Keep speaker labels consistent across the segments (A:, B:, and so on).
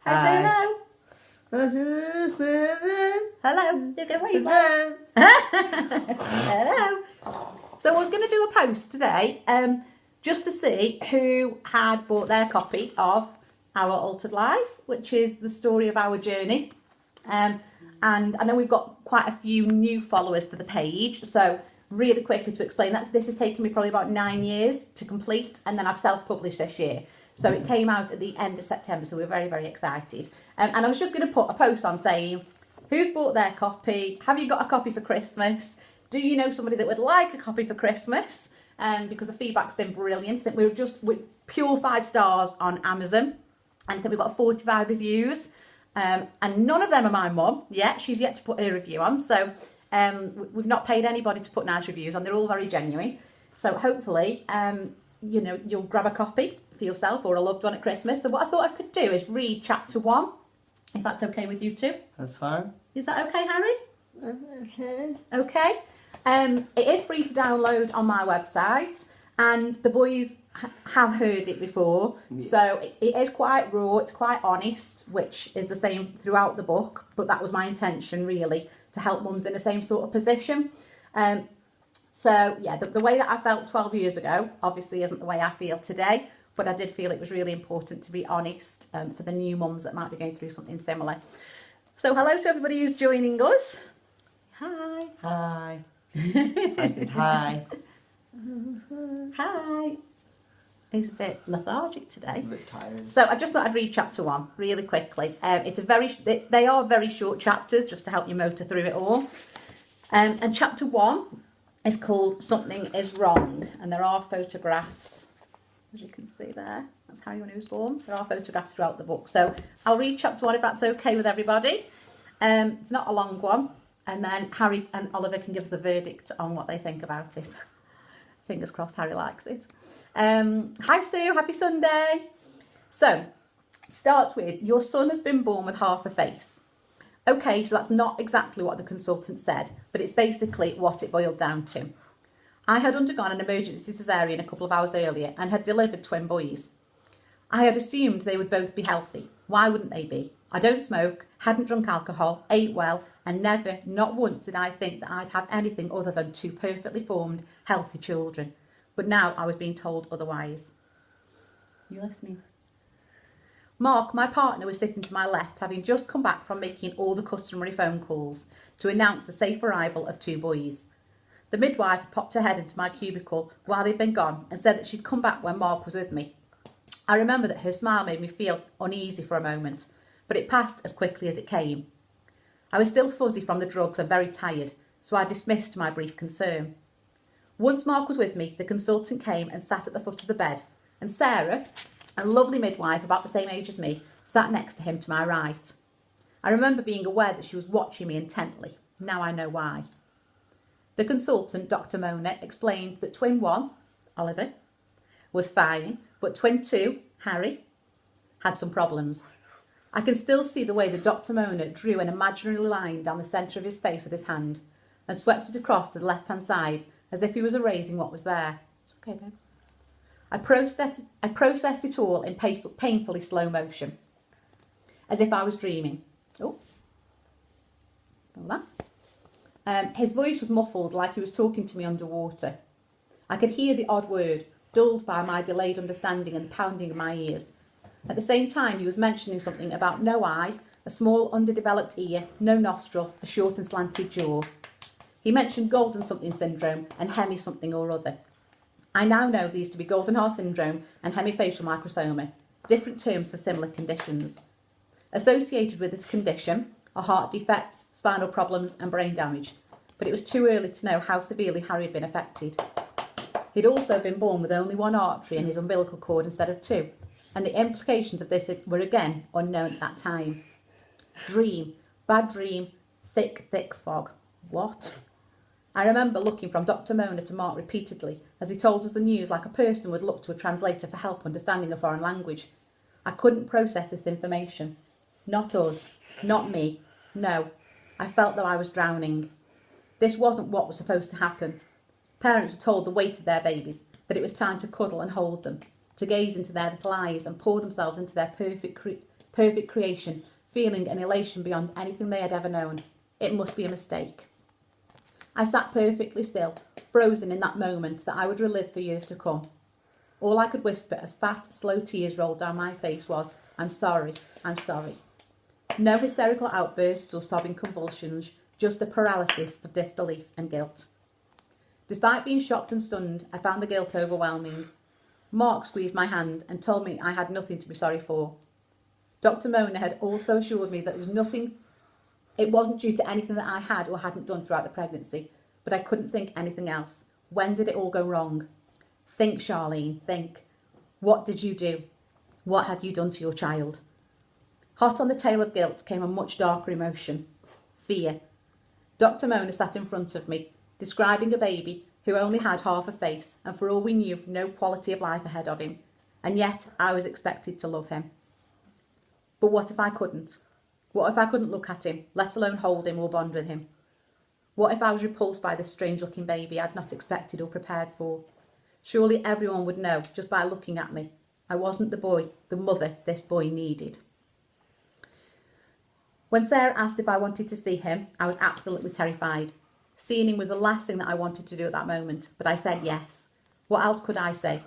A: Hi. Hello. You can wave. Hello. So I was going to do a post today, just to see who had bought their copy of Our Altered Life, which is the story of our journey. And I know we've got quite a few new followers to the page, so really quickly to explain that this has taken me probably about 9 years to complete, and then I've self-published this year. So it came out at the end of September, so we're very, very excited. And I was just going to put a post on saying, who's bought their copy? Have you got a copy for Christmas? Do you know somebody that would like a copy for Christmas? Because the feedback's been brilliant. I think we're pure 5 stars on Amazon. And I think we've got 45 reviews. And none of them are my mum yet. She's yet to put her review on. So we've not paid anybody to put nice reviews on. They're all very genuine. So hopefully, you'll grab a copy for yourself or a loved one at Christmas. So what I thought I could do is read chapter 1, if that's okay with you two.
B: That's fine.
A: Is that okay, Harry?
C: Okay.
A: Okay. It is free to download on my website, and the boys have heard it before, so it is quite raw, it's quite honest, which is the same throughout the book, but that was my intention really, to help mums in the same sort of position. So yeah, the way that I felt 12 years ago obviously isn't the way I feel today, but I did feel it was really important to be honest for the new mums that might be going through something similar. So hello to everybody who's joining us. Hi.
B: Hi. I said hi.
A: Hi. He's a bit lethargic today.
B: A bit tired.
A: So I just thought I'd read chapter 1 really quickly. They are very short chapters just to help you motor through it all. And chapter 1 is called Something is Wrong, and there are photographs, as you can see there. That's Harry when he was born. There are photographs throughout the book. So I'll read chapter 1 if that's okay with everybody. It's not a long one. And then Harry and Oliver can give us the verdict on what they think about it. Fingers crossed Harry likes it. Hi Sue, happy Sunday. So, it starts with, your son has been born with half a face. Okay, so that's not exactly what the consultant said, but it's basically what it boiled down to. I had undergone an emergency cesarean a couple of hours earlier and had delivered twin boys. I had assumed they would both be healthy. Why wouldn't they be? I don't smoke, hadn't drunk alcohol, ate well, and never, not once did I think that I'd have anything other than 2 perfectly formed, healthy children. But now I was being told otherwise. You listening? Mark, my partner, was sitting to my left, having just come back from making all the customary phone calls to announce the safe arrival of 2 boys. The midwife had popped her head into my cubicle while he'd been gone and said that she'd come back when Mark was with me. I remember that her smile made me feel uneasy for a moment, but it passed as quickly as it came. I was still fuzzy from the drugs and very tired, so I dismissed my brief concern. Once Mark was with me, the consultant came and sat at the foot of the bed, and Sarah, a lovely midwife about the same age as me, sat next to him to my right. I remember being aware that she was watching me intently. Now I know why. The consultant, Dr. Mona, explained that twin 1, Oliver, was fine, but twin 2, Harry, had some problems. I can still see the way that Dr. Mona drew an imaginary line down the centre of his face with his hand and swept it across to the left-hand side as if he was erasing what was there. It's okay, babe. I processed it all in painfully slow motion, as if I was dreaming. Oh, that. His voice was muffled, like he was talking to me underwater. I could hear the odd word, dulled by my delayed understanding and the pounding of my ears. At the same time, he was mentioning something about no eye, a small underdeveloped ear, no nostril, a short and slanted jaw. He mentioned golden something syndrome and hemi something or other. I now know these to be golden heart syndrome and hemifacial microsoma, different terms for similar conditions. Associated with this condition are heart defects, spinal problems and brain damage, but it was too early to know how severely Harry had been affected. He'd also been born with only 1 artery in his umbilical cord instead of 2, and the implications of this were again unknown at that time. Dream, bad dream, thick, thick fog. What? I remember looking from Dr. Mona to Mark repeatedly as he told us the news like a person would look to a translator for help understanding a foreign language. I couldn't process this information. Not us, not me, no. I felt though I was drowning. This wasn't what was supposed to happen. Parents were told the weight of their babies, that it was time to cuddle and hold them, to gaze into their little eyes and pour themselves into their perfect creation, feeling an elation beyond anything they had ever known. It must be a mistake. I sat perfectly still, frozen in that moment that I would relive for years to come. All I could whisper as fat, slow tears rolled down my face was, I'm sorry, I'm sorry. No hysterical outbursts or sobbing convulsions, just a paralysis of disbelief and guilt. Despite being shocked and stunned, I found the guilt overwhelming. Mark squeezed my hand and told me I had nothing to be sorry for. Dr. Mona had also assured me that it wasn't due to anything that I had or hadn't done throughout the pregnancy, but I couldn't think anything else. When did it all go wrong? Think, Charlene, think. What did you do? What have you done to your child? Hot on the tail of guilt came a much darker emotion, fear. Dr. Mona sat in front of me, describing a baby who only had half a face and for all we knew, no quality of life ahead of him. And yet I was expected to love him. But what if I couldn't? What if I couldn't look at him, let alone hold him or bond with him? What if I was repulsed by this strange-looking baby I'd not expected or prepared for? Surely everyone would know just by looking at me. I wasn't the boy, the mother this boy needed. When Sarah asked if I wanted to see him, I was absolutely terrified. Seeing him was the last thing that I wanted to do at that moment, but I said yes. What else could I say?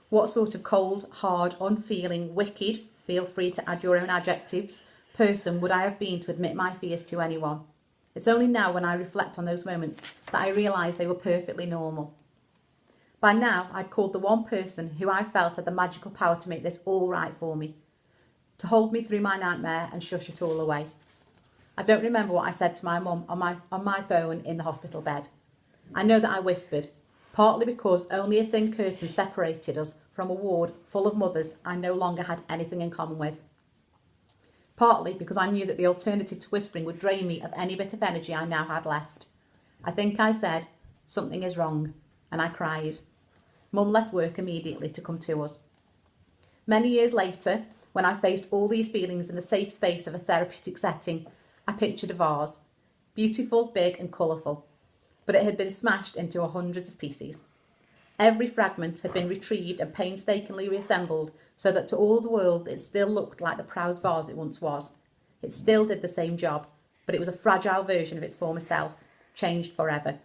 A: What sort of cold, hard, unfeeling, wicked, feel free to add your own adjectives, person would I have been to admit my fears to anyone? It's only now when I reflect on those moments that I realise they were perfectly normal. By now, I'd called the one person who I felt had the magical power to make this all right for me, to hold me through my nightmare and shush it all away. I don't remember what I said to my mum on my phone in the hospital bed. I know that I whispered, partly because only a thin curtain separated us from a ward full of mothers I no longer had anything in common with. Partly because I knew that the alternative to whispering would drain me of any bit of energy I now had left. I think I said, something is wrong, and I cried. Mum left work immediately to come to us. Many years later, when I faced all these feelings in the safe space of a therapeutic setting, I pictured a vase, beautiful, big and colourful, but it had been smashed into hundreds of pieces. Every fragment had been retrieved and painstakingly reassembled so that to all the world it still looked like the proud vase it once was. It still did the same job, but it was a fragile version of its former self, changed forever.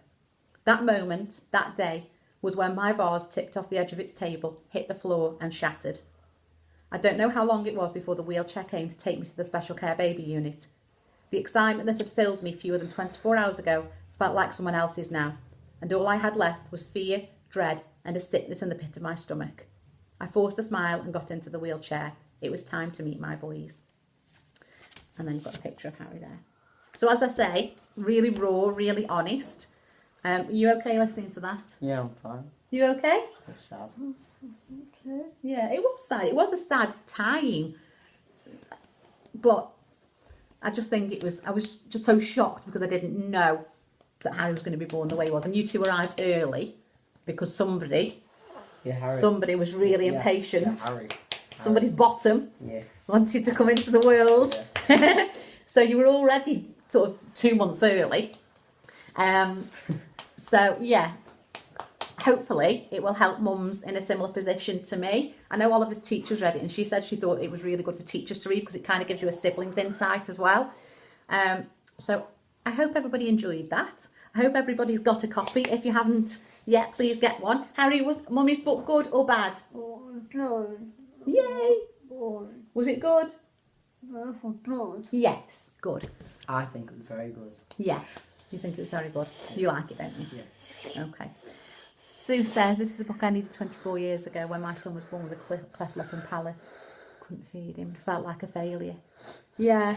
A: That moment, that day, was when my vase tipped off the edge of its table, hit the floor and shattered. I don't know how long it was before the wheelchair came to take me to the special care baby unit. The excitement that had filled me fewer than 24 hours ago felt like someone else's now, and all I had left was fear, dread and a sickness in the pit of my stomach. I forced a smile and got into the wheelchair. It was time to meet my boys. And then you've got a picture of Harry there. So as I say, really raw, really honest. Are you okay listening to that?
B: Yeah, I'm fine.
A: You okay?
B: It's sad.
A: Yeah, it was sad. It was a sad time. But I just think I was just so shocked because I didn't know that Harry was going to be born the way he was. And you two arrived early because somebody was really impatient.
B: Yeah, Harry.
A: Somebody's bottom
B: Yeah.
A: wanted to come into the world.
B: Yeah.
A: So you were already sort of 2 months early. So yeah, hopefully it will help mums in a similar position to me. I know Oliver's teacher's read it and she said she thought it was really good for teachers to read because it kind of gives you a sibling's insight as well. So I hope everybody enjoyed that. I hope everybody's got a copy. If you haven't yet, please get one. Harry, was Mummy's book good or bad?
C: Good.
A: Yay!
C: Good.
A: Was it good?
C: Good.
A: Yes, good.
B: I think it was very good.
A: Yes, you think it's very good. You like it, don't you?
B: Yes.
A: Okay. Sue says, this is the book I needed 24 years ago when my son was born with a cleft lip and palate. Couldn't feed him. Felt like a failure. Yeah.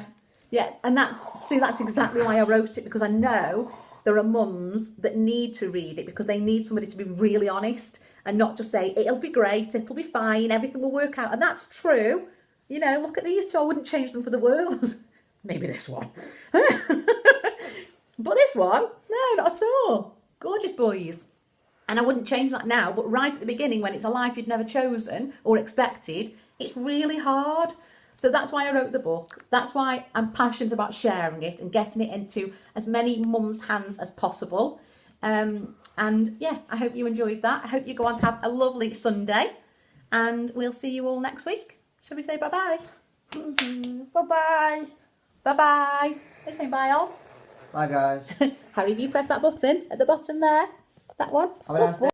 A: And Sue, that's exactly why I wrote it, because I know there are mums that need to read it because they need somebody to be really honest and not just say, it'll be great, it'll be fine, everything will work out. And that's true. You know, look at these two. I wouldn't change them for the world. Maybe this one. But this one, no, not at all. Gorgeous boys. And I wouldn't change that now, but right at the beginning when it's a life you'd never chosen or expected, it's really hard. So that's why I wrote the book. That's why I'm passionate about sharing it and getting it into as many mums' hands as possible. And yeah, I hope you enjoyed that. I hope you go on to have a lovely Sunday and we'll see you all next week. Shall we say bye-bye?
C: Bye-bye.
A: Bye-bye. Let's say bye, all.
B: Bye, guys.
A: Harry, have you press that button at the bottom there? That one?
B: Have a nice day.